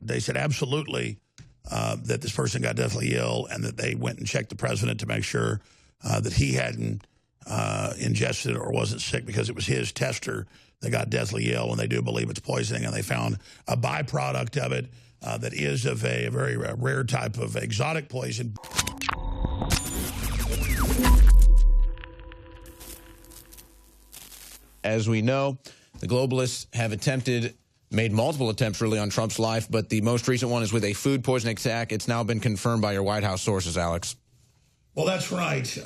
they said absolutely that this person got deathly ill, and that they went and checked the president to make sure that he hadn't ingested it or wasn't sick, because it was his tester that got deathly ill, and they do believe it's poisoning, and they found a byproduct of it that is of a very rare type of exotic poison. As we know, the globalists have made multiple attempts really on Trump's life, but the most recent one is with a food poisoning attack. It's now been confirmed by your White House sources, Alex. Well, that's right.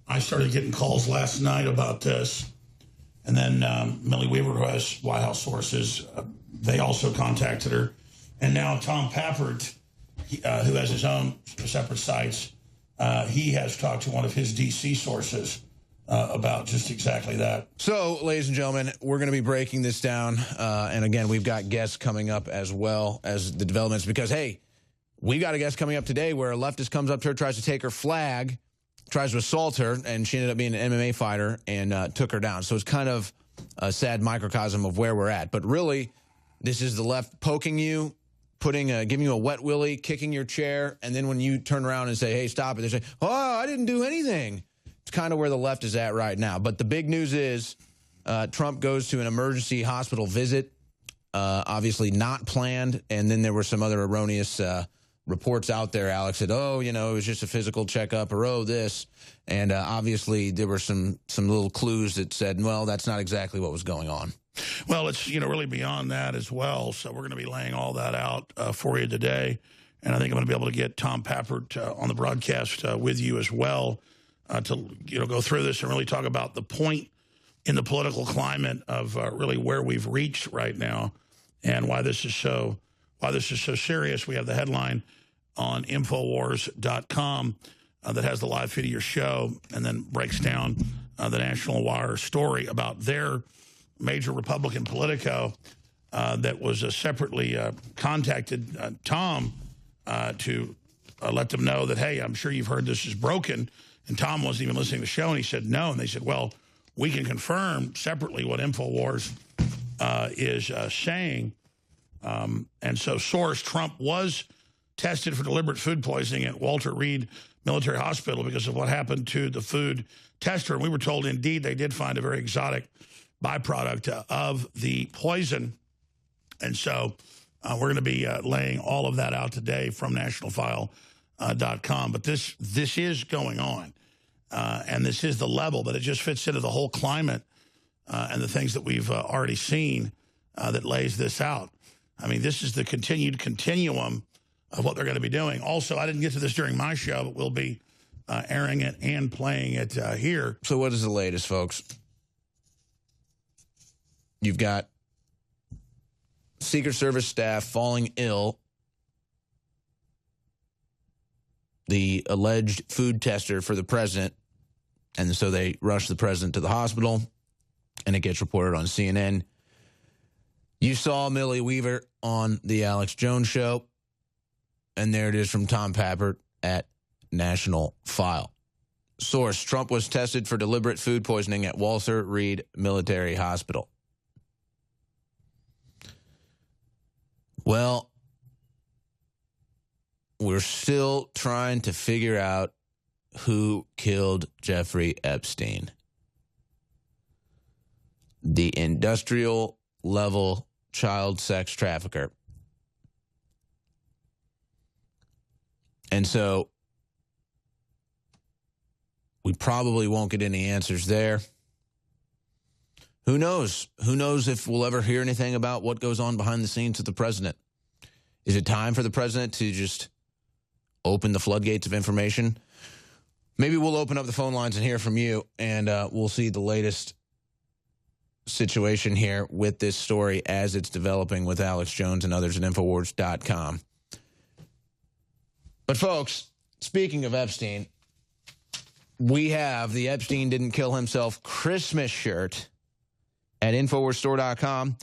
I started getting calls last night about this. And then Millie Weaver, who has White House sources, they also contacted her. And now Tom Pappert, who has his own separate sites, he has talked to one of his D.C. sources about just exactly that. So, ladies and gentlemen, we're going to be breaking this down. And again, we've got guests coming up as well as the developments, because, hey, we got a guest coming up today where a leftist comes up to her, tries to take her flag, tries to assault her, and she ended up being an MMA fighter and took her down. So it's kind of a sad microcosm of where we're at. But really, this is the left poking you, giving you a wet willy, kicking your chair, and then when you turn around and say, hey, stop it, they say, oh, I didn't do anything. It's kind of where the left is at right now. But the big news is Trump goes to an emergency hospital visit, obviously not planned, and then there were some other erroneous reports out there, Alex, said, oh, you know, it was just a physical checkup, or oh, this. And obviously there were some little clues that said, well, that's not exactly what was going on. Well, it's, really beyond that as well. So we're going to be laying all that out for you today. And I think I'm going to be able to get Tom Pappert on the broadcast with you as well to, go through this and really talk about the point in the political climate of really where we've reached right now and why this is so serious. We have the headline on Infowars.com that has the live feed of your show and then breaks down the National Wire story about their major Republican Politico that was separately contacted Tom to let them know that, hey, I'm sure you've heard this is broken. And Tom wasn't even listening to the show, and he said no. And they said, well, we can confirm separately what Infowars is saying. And so source, Trump was tested for deliberate food poisoning at Walter Reed Military Hospital because of what happened to the food tester. And we were told, indeed, they did find a very exotic byproduct of the poison. And so we're going to be laying all of that out today from nationalfile.com. But this is going on, and this is the level, but it just fits into the whole climate and the things that we've already seen that lays this out. I mean, this is the continued continuum of what they're going to be doing. Also, I didn't get to this during my show, but we'll be airing it and playing it here. So what is the latest, folks? You've got Secret Service staff falling ill. The alleged food tester for the president, and so they rush the president to the hospital, and it gets reported on CNN. You saw Millie Weaver on the Alex Jones Show, and there it is from Tom Pappert at National File. Source, Trump was tested for deliberate food poisoning at Walter Reed Military Hospital. Well, we're still trying to figure out who killed Jeffrey Epstein. The industrial-level child sex trafficker. And so we probably won't get any answers there. Who knows? Who knows if we'll ever hear anything about what goes on behind the scenes with the president? Is it time for the president to just open the floodgates of information? Maybe we'll open up the phone lines and hear from you, and we'll see the latest situation here with this story as it's developing with Alex Jones and others at Infowars.com. But, folks, speaking of Epstein, we have the Epstein Didn't Kill Himself Christmas shirt at InfoWarsStore.com.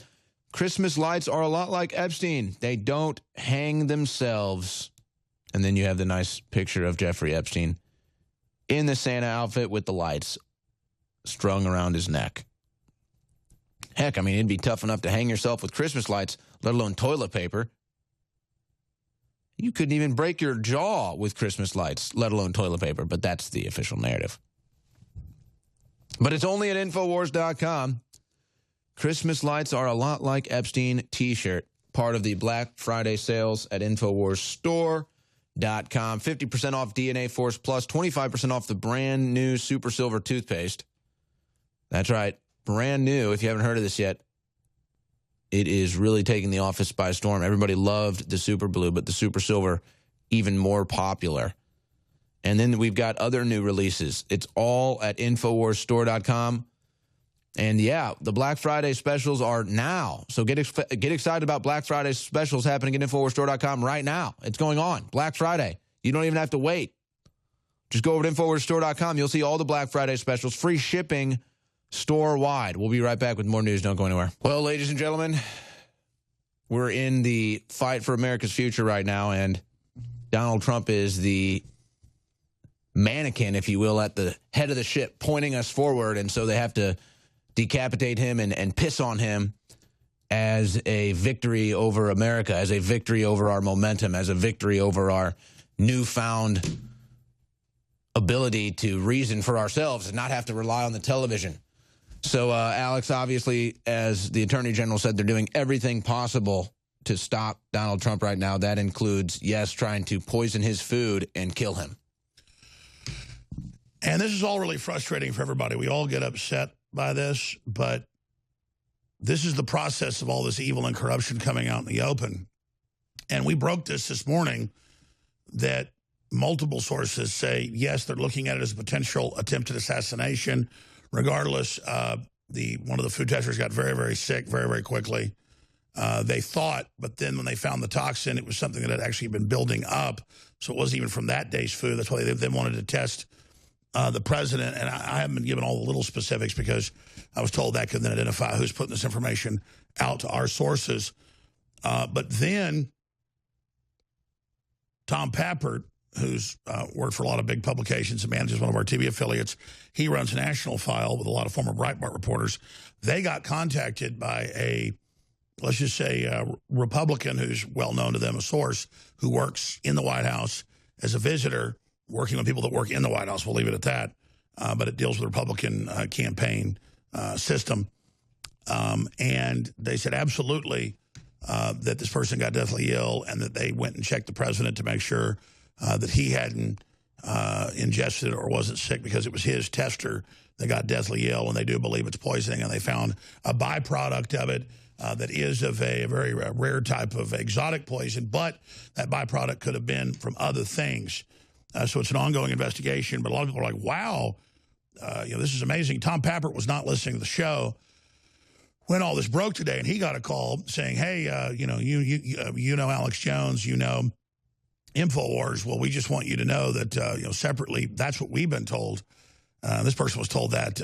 Christmas lights are a lot like Epstein. They don't hang themselves. And then you have the nice picture of Jeffrey Epstein in the Santa outfit with the lights strung around his neck. Heck, I mean, it'd be tough enough to hang yourself with Christmas lights, let alone toilet paper. You couldn't even break your jaw with Christmas lights, let alone toilet paper, but that's the official narrative. But it's only at Infowars.com. Christmas lights are a lot like Epstein t-shirt, part of the Black Friday sales at InfoWarsStore.com. 50% off DNA Force Plus, 25% off the brand new Super Silver toothpaste. That's right, brand new. If you haven't heard of this yet, it is really taking the office by storm. Everybody loved the Super Blue, but the Super Silver, even more popular. And then we've got other new releases. It's all at InfoWarsStore.com. And yeah, the Black Friday specials are now. So get excited about Black Friday specials happening at InfoWarsStore.com right now. It's going on. Black Friday. You don't even have to wait. Just go over to InfoWarsStore.com. You'll see all the Black Friday specials. Free shipping store-wide. We'll be right back with more news. Don't go anywhere. Well, ladies and gentlemen, we're in the fight for America's future right now, and Donald Trump is the mannequin, if you will, at the head of the ship, pointing us forward, and so they have to decapitate him and piss on him as a victory over America, as a victory over our momentum, as a victory over our newfound ability to reason for ourselves and not have to rely on the television. So, Alex, obviously, as the Attorney General said, they're doing everything possible to stop Donald Trump right now. That includes, yes, trying to poison his food and kill him. And this is all really frustrating for everybody. We all get upset by this, but this is the process of all this evil and corruption coming out in the open. And we broke this morning that multiple sources say, yes, they're looking at it as a potential attempted assassination. Regardless, one of the food testers got very, very sick very, very quickly. They thought, but then when they found the toxin, it was something that had actually been building up. So it wasn't even from that day's food. That's why they wanted to test the president. And I haven't been given all the little specifics because I was told that could then identify who's putting this information out to our sources. But then Tom Pappert, who's worked for a lot of big publications and manages one of our TV affiliates, he runs a national file with a lot of former Breitbart reporters. They got contacted by a, let's just say, a Republican who's well-known to them, a source, who works in the White House as a visitor, working with people that work in the White House. We'll leave it at that. But it deals with the Republican campaign system. And they said absolutely that this person got deathly ill and that they went and checked the president to make sure that he hadn't ingested it or wasn't sick, because it was his tester that got deathly ill, and they do believe it's poisoning, and they found a byproduct of it that is of a very rare type of exotic poison, but that byproduct could have been from other things. So it's an ongoing investigation, but a lot of people are like, wow, this is amazing. Tom Pappert was not listening to the show when all this broke today, and he got a call saying, hey, you know Alex Jones, you know InfoWars. Well, we just want you to know that, separately, that's what we've been told. This person was told that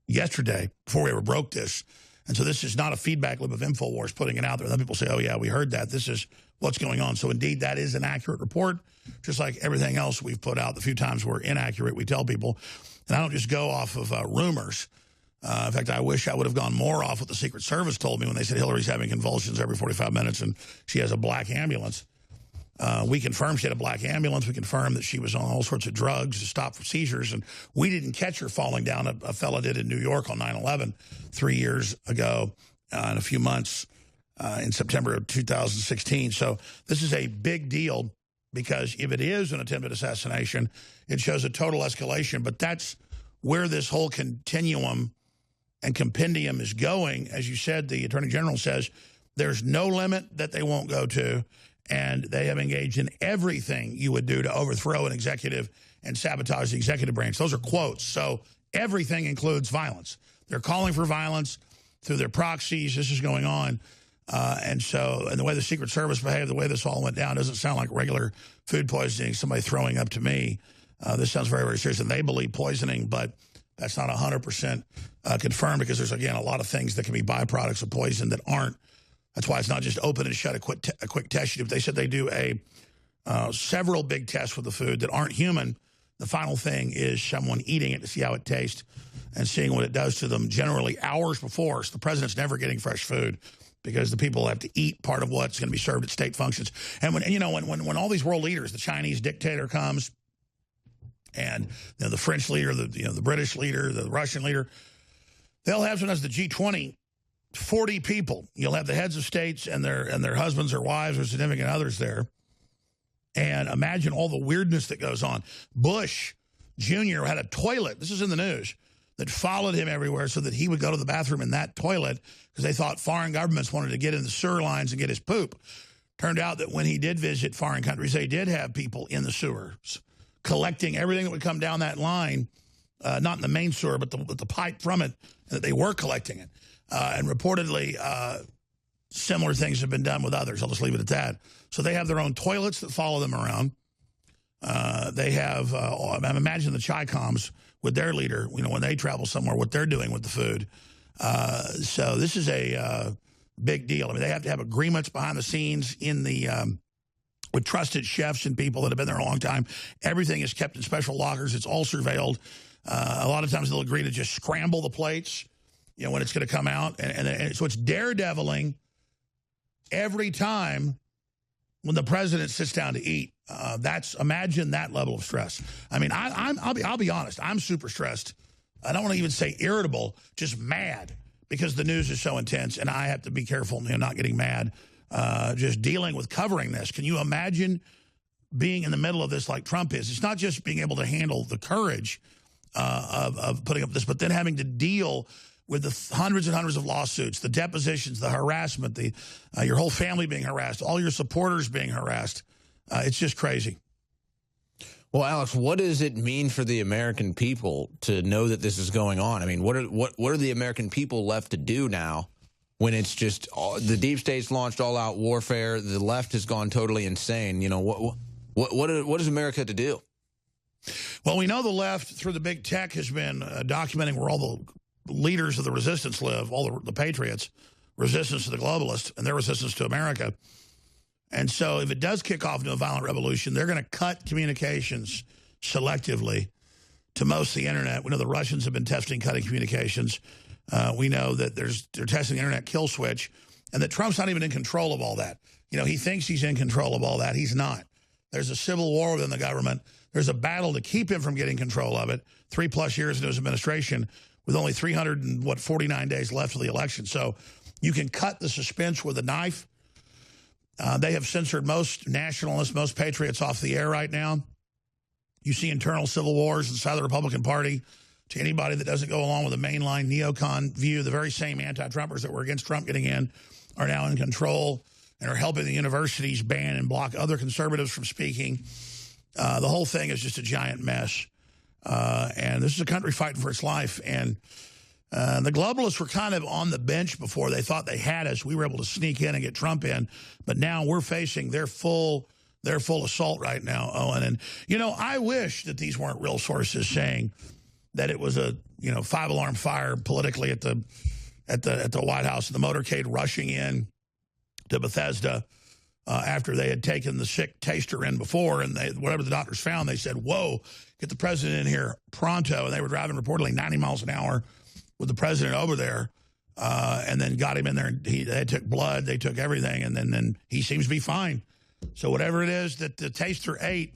yesterday before we ever broke this. And so this is not a feedback loop of InfoWars putting it out there. Then people say, oh, yeah, we heard that. This is what's going on. So, indeed, that is an accurate report, just like everything else we've put out. The few times we're inaccurate, we tell people. And I don't just go off of rumors. In fact, I wish I would have gone more off what the Secret Service told me when they said Hillary's having convulsions every 45 minutes and she has a black ambulance. We confirmed she had a black ambulance. We confirmed that she was on all sorts of drugs to stop for seizures. And we didn't catch her falling down. A fella did in New York on 9/11 3 years ago in a few months in September of 2016. So this is a big deal, because if it is an attempted assassination, it shows a total escalation. But that's where this whole continuum and compendium is going. As you said, the Attorney General says there's no limit that they won't go to. And they have engaged in everything you would do to overthrow an executive and sabotage the executive branch. Those are quotes. So everything includes violence. They're calling for violence through their proxies. This is going on. And the way the Secret Service behaved, the way this all went down, doesn't sound like regular food poisoning, somebody throwing up to me. This sounds very, very serious. And they believe poisoning, but that's not 100% confirmed, because there's, again, a lot of things that can be byproducts of poison that aren't. That's why it's not just open and shut a quick test. They said they do several big tests with the food that aren't human. The final thing is someone eating it to see how it tastes and seeing what it does to them, generally hours before. So the president's never getting fresh food. because the people have to eat part of what's going to be served at state functions. And when all these world leaders, the Chinese dictator comes, and the French leader, the British leader, the Russian leader, they'll have sometimes the G20, 40 people. You'll have the heads of states and their husbands or wives or significant others there. And imagine all the weirdness that goes on. Bush Jr. had a toilet, this is in the news, that followed him everywhere so that he would go to the bathroom in that toilet because they thought foreign governments wanted to get in the sewer lines and get his poop. Turned out that when he did visit foreign countries, they did have people in the sewers collecting everything that would come down that line, not in the main sewer, but the pipe from it, and that they were collecting it. And reportedly, similar things have been done with others. I'll just leave it at that. So they have their own toilets that follow them around. They have, I imagine the Chi-Coms with their leader, when they travel somewhere, what they're doing with the food. So this is a big deal. I mean, they have to have agreements behind the scenes with trusted chefs and people that have been there a long time. Everything is kept in special lockers. It's all surveilled. A lot of times they'll agree to just scramble the plates, when it's going to come out. And so it's daredeviling every time when the president sits down to eat. Imagine that level of stress. I mean, I'll be honest. I'm super stressed. I don't want to even say irritable, just mad because the news is so intense, and I have to be careful, not getting mad. Just dealing with covering this. Can you imagine being in the middle of this like Trump is? It's not just being able to handle the courage of putting up this, but then having to deal with the hundreds and hundreds of lawsuits, the depositions, the harassment, your whole family being harassed, all your supporters being harassed. It's just crazy. Well, Alex, what does it mean for the American people to know that this is going on? I mean, what are the American people left to do now when it's just the deep state's launched all-out warfare, the left has gone totally insane? What is America to do? Well, we know the left, through the big tech, has been documenting where all the leaders of the resistance live, all the patriots, resistance to the globalists, and their resistance to America. And so if it does kick off into a violent revolution, they're going to cut communications selectively to most of the internet. We know the Russians have been testing cutting communications. We know that they're testing the internet kill switch, and that Trump's not even in control of all that. He thinks he's in control of all that. He's not. There's a civil war within the government. There's a battle to keep him from getting control of it. 3+ years into his administration, with only 349 days left of the election. So you can cut the suspense with a knife. They have censored most nationalists, most patriots off the air right now. You see internal civil wars inside the Republican Party. To anybody that doesn't go along with the mainline neocon view, the very same anti-Trumpers that were against Trump getting in are now in control and are helping the universities ban and block other conservatives from speaking. The whole thing is just a giant mess. And this is a country fighting for its life. And the globalists were kind of on the bench before. They thought they had us. We were able to sneak in and get Trump in. But now we're facing their full assault right now, Owen. And, I wish that these weren't real sources saying that it was a, 5-alarm fire politically at the White House, the motorcade rushing in to Bethesda after they had taken the sick taster in before, and whatever the doctors found, they said, whoa, get the president in here pronto. And they were driving reportedly 90 miles an hour with the president over there, and then got him in there. They took blood, they took everything, and then he seems to be fine. So whatever it is that the taster ate,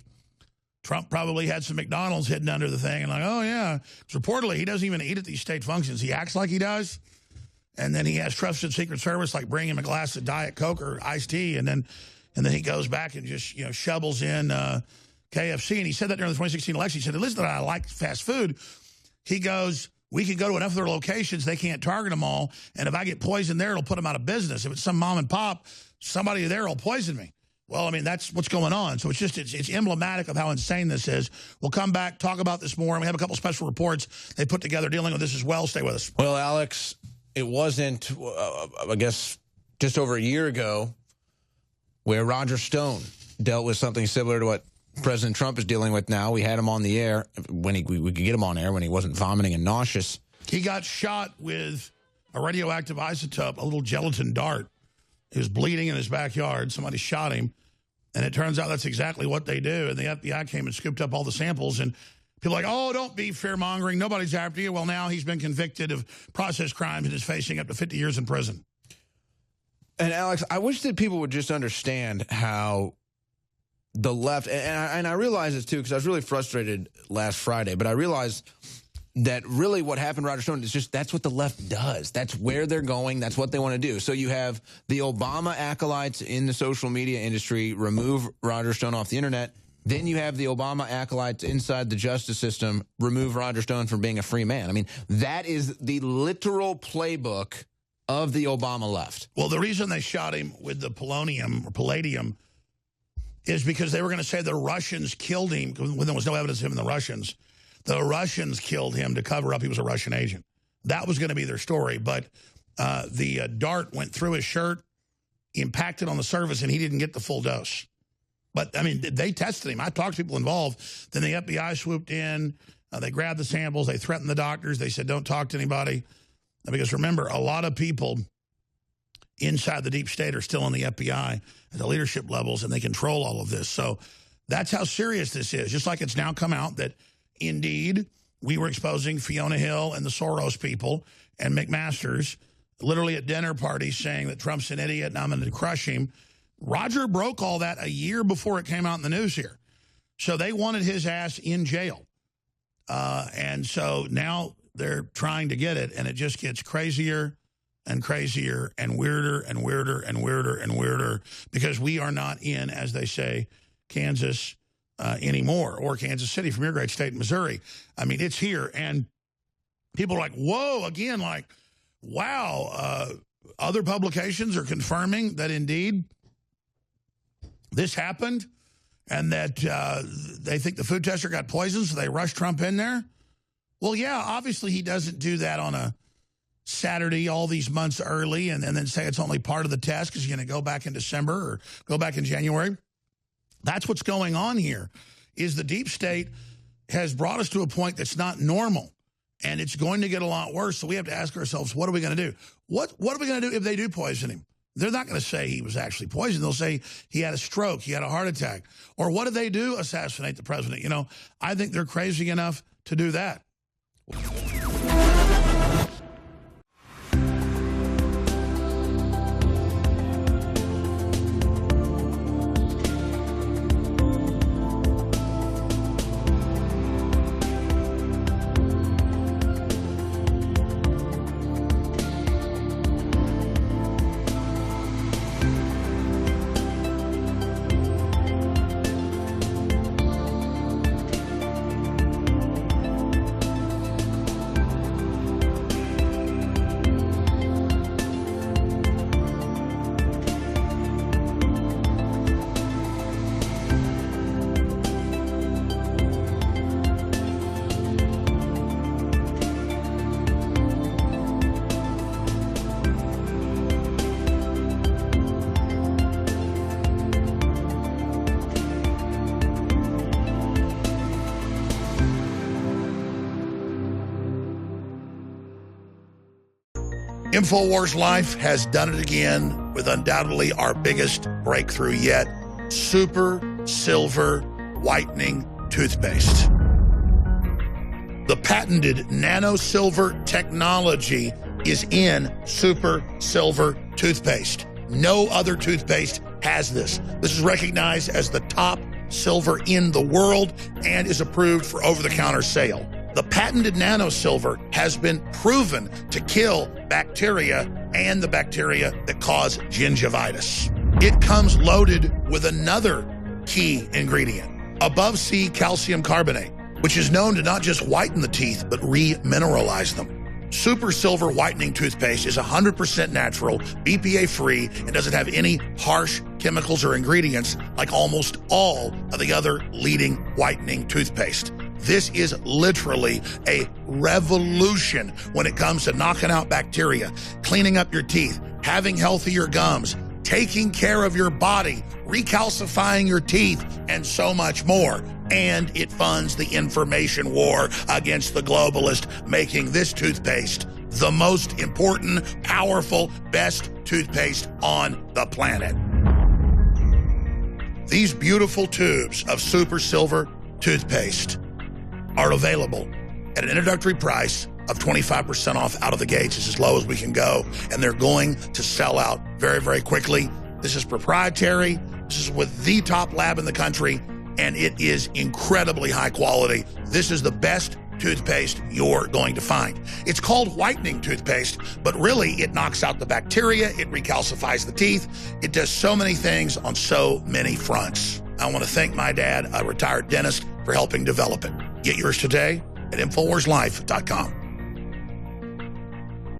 Trump probably had some McDonald's hidden under the thing, and like, oh yeah. So reportedly, he doesn't even eat at these state functions. He acts like he does, and then he has trusted Secret Service like bring him a glass of Diet Coke or iced tea, and then he goes back and just shovels in KFC. And he said that during the 2016 election. He said, listen, I like fast food. He goes, we can go to enough of their locations, they can't target them all, and if I get poisoned there, it'll put them out of business. If it's some mom and pop, somebody there will poison me. Well, I mean, that's what's going on. So it's emblematic of how insane this is. We'll come back, talk about this more, and we have a couple special reports they put together dealing with this as well. Stay with us. Well, Alex, it wasn't, I guess, just over a year ago where Roger Stone dealt with something similar to what President Trump is dealing with now. We had him on the air when we could get him on air when he wasn't vomiting and nauseous. He got shot with a radioactive isotope, a little gelatin dart. He was bleeding in his backyard. Somebody shot him. And it turns out that's exactly what they do. And the FBI came and scooped up all the samples. And people are like, oh, don't be fear-mongering. Nobody's after you. Well, now he's been convicted of process crimes and is facing up to 50 years in prison. And Alex, I wish that people would just understand how the left, and I realize this too, because I was really frustrated last Friday, but I realized that really what happened to Roger Stone is just that's what the left does. That's where they're going. That's what they want to do. So you have the Obama acolytes in the social media industry remove Roger Stone off the internet. Then you have the Obama acolytes inside the justice system remove Roger Stone from being a free man. I mean, that is the literal playbook of the Obama left. Well, the reason they shot him with the polonium or palladium is because they were going to say the Russians killed him when there was no evidence of him and the Russians. The Russians killed him to cover up he was a Russian agent. That was going to be their story, but the dart went through his shirt, impacted on the surface, and he didn't get the full dose. But, I mean, they tested him. I talked to people involved. Then the FBI swooped in. They grabbed the samples. They threatened the doctors. They said, don't talk to anybody. Because, remember, a lot of people inside the deep state are still in the FBI at the leadership levels, and they control all of this. So that's how serious this is. Just like it's now come out that, indeed, we were exposing Fiona Hill and the Soros people and McMaster's literally at dinner parties saying that Trump's an idiot and I'm going to crush him. Roger broke all that a year before it came out in the news here. So they wanted his ass in jail. And so now they're trying to get it, and it just gets crazier and crazier and weirder and weirder and weirder and weirder because we are not in, as they say, Kansas anymore, or Kansas City from your great state, Missouri. I mean, it's here, and people are like, whoa, again, like, wow. Other publications are confirming that indeed this happened and that they think the food tester got poisoned, so they rushed Trump in there. Well, yeah, obviously he doesn't do that on a Saturday all these months early and then say it's only part of the test because you're going to go back in December or go back in January. That's what's going on here, is the deep state has brought us to a point that's not normal, and it's going to get a lot worse. So we have to ask ourselves, what are we going to do? What are we going to do if they do poison him? They're not going to say he was actually poisoned. They'll say he had a stroke, he had a heart attack. Or what did they do? Assassinate the president. You know, I think they're crazy enough to do that. InfoWars Life has done it again with undoubtedly our biggest breakthrough yet, Super Silver Whitening Toothpaste. The patented nano silver technology is in Super Silver Toothpaste. No other toothpaste has this. This is recognized as the top silver in the world and is approved for over-the-counter sale. The patented nano silver has been proven to kill bacteria and the bacteria that cause gingivitis. It comes loaded with another key ingredient, Above Sea calcium carbonate, which is known to not just whiten the teeth, but re-mineralize them. Super Silver Whitening Toothpaste is 100% natural, BPA-free, and doesn't have any harsh chemicals or ingredients like almost all of the other leading whitening toothpaste. This is literally a revolution when it comes to knocking out bacteria, cleaning up your teeth, having healthier gums, taking care of your body, recalcifying your teeth, and so much more. And it funds the information war against the globalist, making this toothpaste the most important, powerful, best toothpaste on the planet. These beautiful tubes of Super Silver toothpaste are available at an introductory price of 25% off out of the gates. It's as low as we can go, and they're going to sell out very, very quickly. This is proprietary. This is with the top lab in the country, and it is incredibly high quality. This is the best toothpaste you're going to find. It's called whitening toothpaste, but really it knocks out the bacteria, it recalcifies the teeth, it does so many things on so many fronts. I want to thank my dad, a retired dentist, for helping develop it. Get yours today at InfoWarsLife.com.